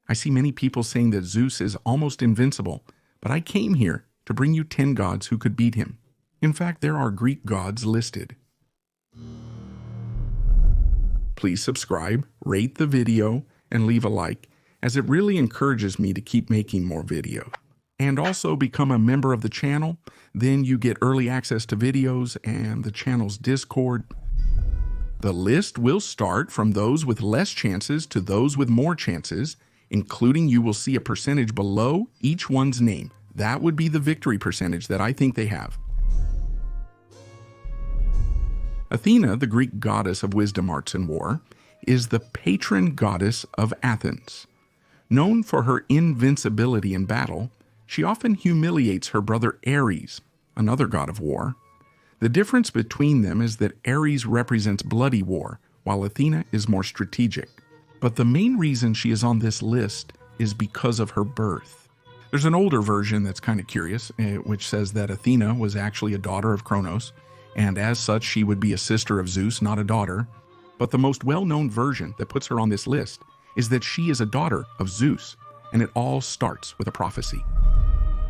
I see many people saying that Zeus is almost invincible, but I came here to bring you 10 gods who could beat him. In fact, there are Greek gods listed. Please subscribe, rate the video, and leave a like, as it really encourages me to keep making more videos. And also become a member of the channel, then you get early access to videos and the channel's Discord. The list will start from those with less chances to those with more chances, including you will see a percentage below each one's name. That would be the victory percentage that I think they have. Athena, the Greek goddess of wisdom, arts, and war, is the patron goddess of Athens. Known for her invincibility in battle, she often humiliates her brother Ares, another god of war. The difference between them is that Ares represents bloody war, while Athena is more strategic. But the main reason she is on this list is because of her birth. There's an older version that's kind of curious, which says that Athena was actually a daughter of Kronos, and as such she would be a sister of Zeus, not a daughter. But the most well-known version that puts her on this list is that she is a daughter of Zeus, and it all starts with a prophecy.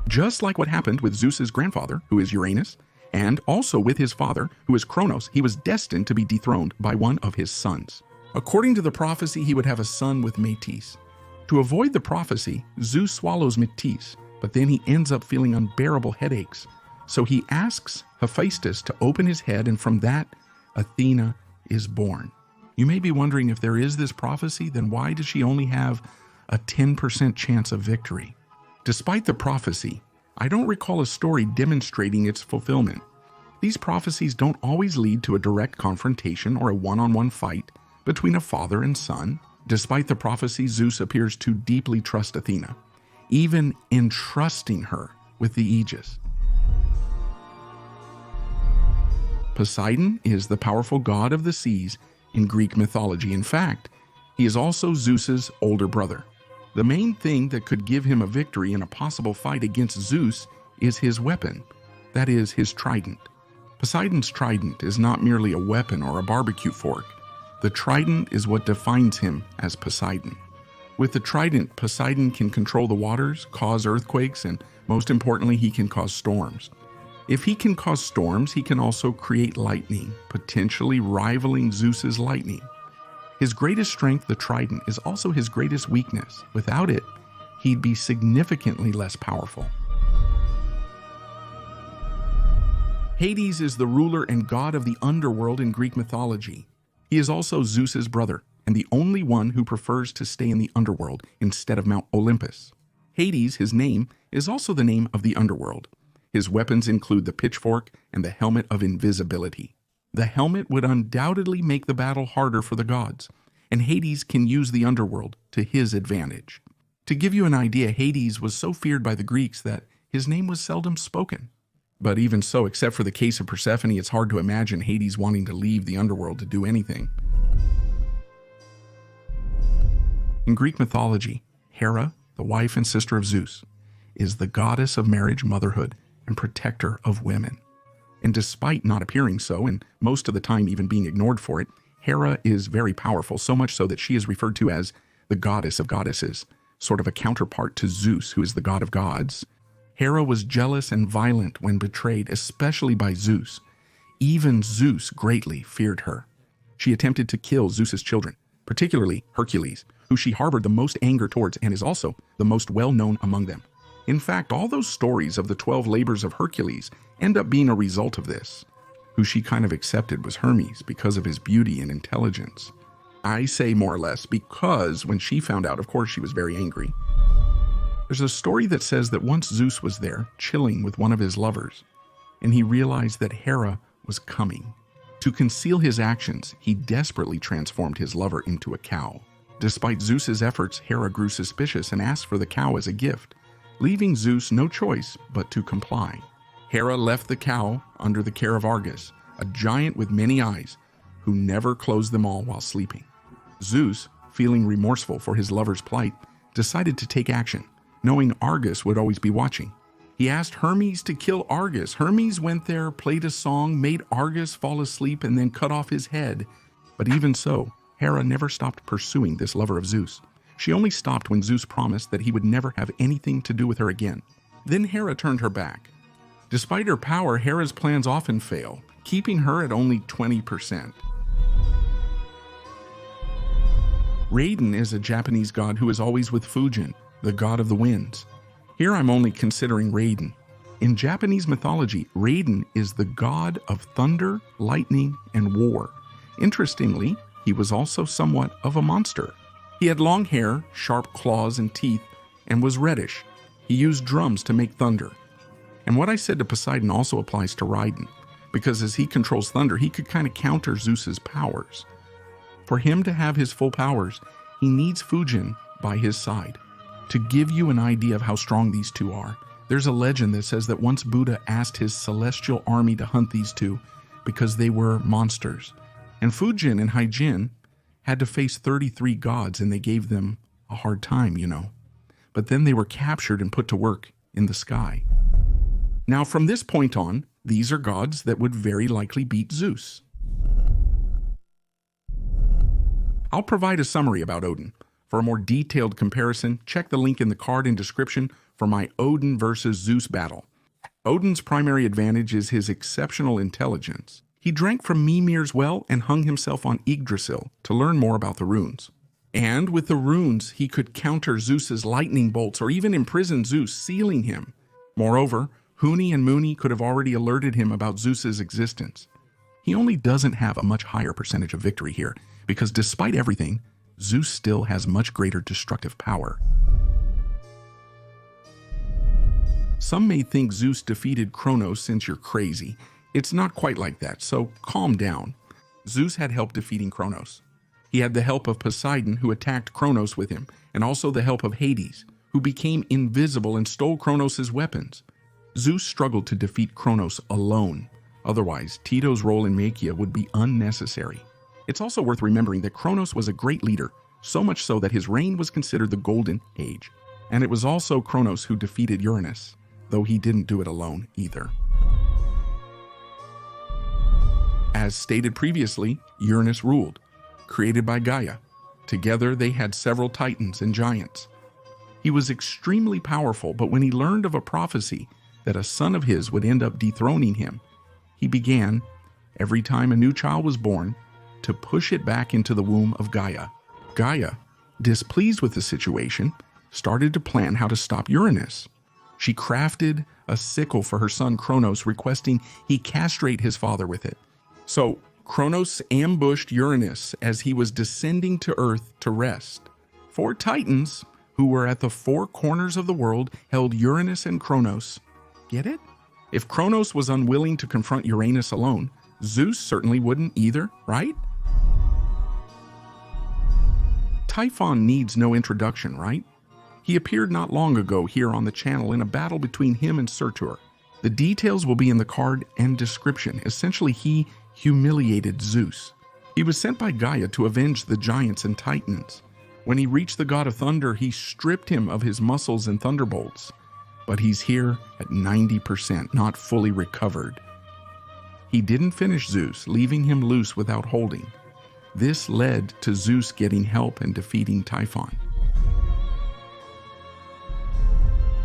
Just like what happened with Zeus's grandfather, who is Uranus, and also with his father, who is Kronos, he was destined to be dethroned by one of his sons. According to the prophecy, he would have a son with Metis. To avoid the prophecy, Zeus swallows Metis, but then he ends up feeling unbearable headaches. So he asks Hephaestus to open his head, and from that, Athena is born. You may be wondering, if there is this prophecy, then why does she only have a 10% chance of victory? Despite the prophecy, I don't recall a story demonstrating its fulfillment. These prophecies don't always lead to a direct confrontation or a one-on-one fight between a father and son. Despite the prophecy, Zeus appears to deeply trust Athena, even entrusting her with the Aegis. Poseidon is the powerful god of the seas in Greek mythology. In fact, he is also Zeus's older brother. The main thing that could give him a victory in a possible fight against Zeus is his weapon, that is, his trident. Poseidon's trident is not merely a weapon or a barbecue fork. The trident is what defines him as Poseidon. With the trident, Poseidon can control the waters, cause earthquakes, and most importantly, he can cause storms. If he can cause storms, he can also create lightning, potentially rivaling Zeus's lightning. His greatest strength, the trident, is also his greatest weakness. Without it, he'd be significantly less powerful. Hades is the ruler and god of the underworld in Greek mythology. He is also Zeus's brother, and the only one who prefers to stay in the underworld instead of Mount Olympus. Hades, his name, is also the name of the underworld. His weapons include the pitchfork and the helmet of invisibility. The helmet would undoubtedly make the battle harder for the gods, and Hades can use the underworld to his advantage. To give you an idea, Hades was so feared by the Greeks that his name was seldom spoken. But even so, except for the case of Persephone, it's hard to imagine Hades wanting to leave the underworld to do anything. In Greek mythology, Hera, the wife and sister of Zeus, is the goddess of marriage, motherhood, and protector of women. And despite not appearing so, and most of the time even being ignored for it, Hera is very powerful, so much so that she is referred to as the goddess of goddesses, sort of a counterpart to Zeus, who is the god of gods. Hera was jealous and violent when betrayed, especially by Zeus. Even Zeus greatly feared her. She attempted to kill Zeus's children, particularly Hercules, who she harbored the most anger towards and is also the most well-known among them. In fact, all those stories of the 12 labors of Hercules end up being a result of this. Who she kind of accepted was Hermes because of his beauty and intelligence. I say more or less because when she found out, of course, she was very angry. There's a story that says that once Zeus was there, chilling with one of his lovers, and he realized that Hera was coming. To conceal his actions, he desperately transformed his lover into a cow. Despite Zeus's efforts, Hera grew suspicious and asked for the cow as a gift, leaving Zeus no choice but to comply. Hera left the cow under the care of Argus, a giant with many eyes, who never closed them all while sleeping. Zeus, feeling remorseful for his lover's plight, decided to take action, knowing Argus would always be watching. He asked Hermes to kill Argus. Hermes went there, played a song, made Argus fall asleep, and then cut off his head. But even so, Hera never stopped pursuing this lover of Zeus. She only stopped when Zeus promised that he would never have anything to do with her again. Then Hera turned her back. Despite her power, Hera's plans often fail, keeping her at only 20%. Raiden is a Japanese god who is always with Fujin, the god of the winds. Here I'm only considering Raiden. In Japanese mythology, Raiden is the god of thunder, lightning, and war. Interestingly, he was also somewhat of a monster. He had long hair, sharp claws and teeth, and was reddish. He used drums to make thunder. And what I said to Poseidon also applies to Raiden, because as he controls thunder, he could kind of counter Zeus's powers. For him to have his full powers, he needs Fujin by his side. To give you an idea of how strong these two are, there's a legend that says that once Buddha asked his celestial army to hunt these two because they were monsters. And Fujin and Haijin had to face 33 gods, and they gave them a hard time, But then they were captured and put to work in the sky. Now, from this point on, these are gods that would very likely beat Zeus. I'll provide a summary about Odin. For a more detailed comparison, check the link in the card and description for my Odin versus Zeus battle. Odin's primary advantage is his exceptional intelligence. He drank from Mimir's well and hung himself on Yggdrasil to learn more about the runes. And with the runes, he could counter Zeus's lightning bolts or even imprison Zeus, sealing him. Moreover, Huni and Muni could have already alerted him about Zeus's existence. He only doesn't have a much higher percentage of victory here, because despite everything, Zeus still has much greater destructive power. Some may think Zeus defeated Kronos since you're crazy. It's not quite like that, so calm down. Zeus had help defeating Kronos. He had the help of Poseidon, who attacked Kronos with him, and also the help of Hades, who became invisible and stole Kronos' weapons. Zeus struggled to defeat Kronos alone. Otherwise, Tito's role in Makia would be unnecessary. It's also worth remembering that Kronos was a great leader, so much so that his reign was considered the Golden Age. And it was also Kronos who defeated Uranus, though he didn't do it alone either. As stated previously, Uranus ruled, created by Gaia. Together they had several titans and giants. He was extremely powerful, but when he learned of a prophecy that a son of his would end up dethroning him, he began, every time a new child was born, to push it back into the womb of Gaia. Gaia, displeased with the situation, started to plan how to stop Uranus. She crafted a sickle for her son Kronos, requesting he castrate his father with it. So Kronos ambushed Uranus as he was descending to Earth to rest. 4 titans, who were at the 4 corners of the world, held Uranus and Kronos. Get it? If Kronos was unwilling to confront Uranus alone, Zeus certainly wouldn't either, right? Typhon needs no introduction, right? He appeared not long ago here on the channel in a battle between him and Surtur. The details will be in the card and description. Essentially, he humiliated Zeus. He was sent by Gaia to avenge the giants and titans. When he reached the god of thunder, he stripped him of his muscles and thunderbolts. But he's here at 90%, not fully recovered. He didn't finish Zeus, leaving him loose without holding. This led to Zeus getting help and defeating Typhon.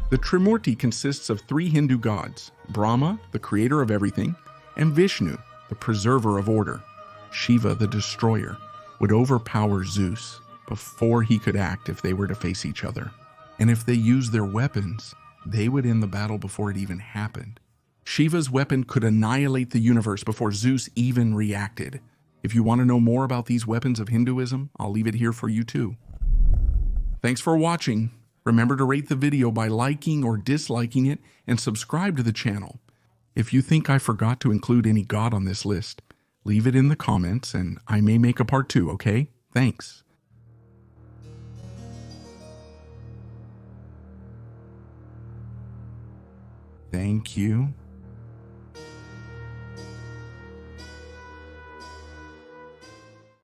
The Trimurti consists of 3 Hindu gods: Brahma, the creator of everything, and Vishnu, the preserver of order. Shiva, the destroyer, would overpower Zeus before he could act if they were to face each other. And if they used their weapons, they would end the battle before it even happened. Shiva's weapon could annihilate the universe before Zeus even reacted. If you want to know more about these weapons of Hinduism, I'll leave it here for you too. Thanks for watching. Remember to rate the video by liking or disliking it and subscribe to the channel. If you think I forgot to include any god on this list, leave it in the comments and I may make a part 2, okay? Thanks. Thank you.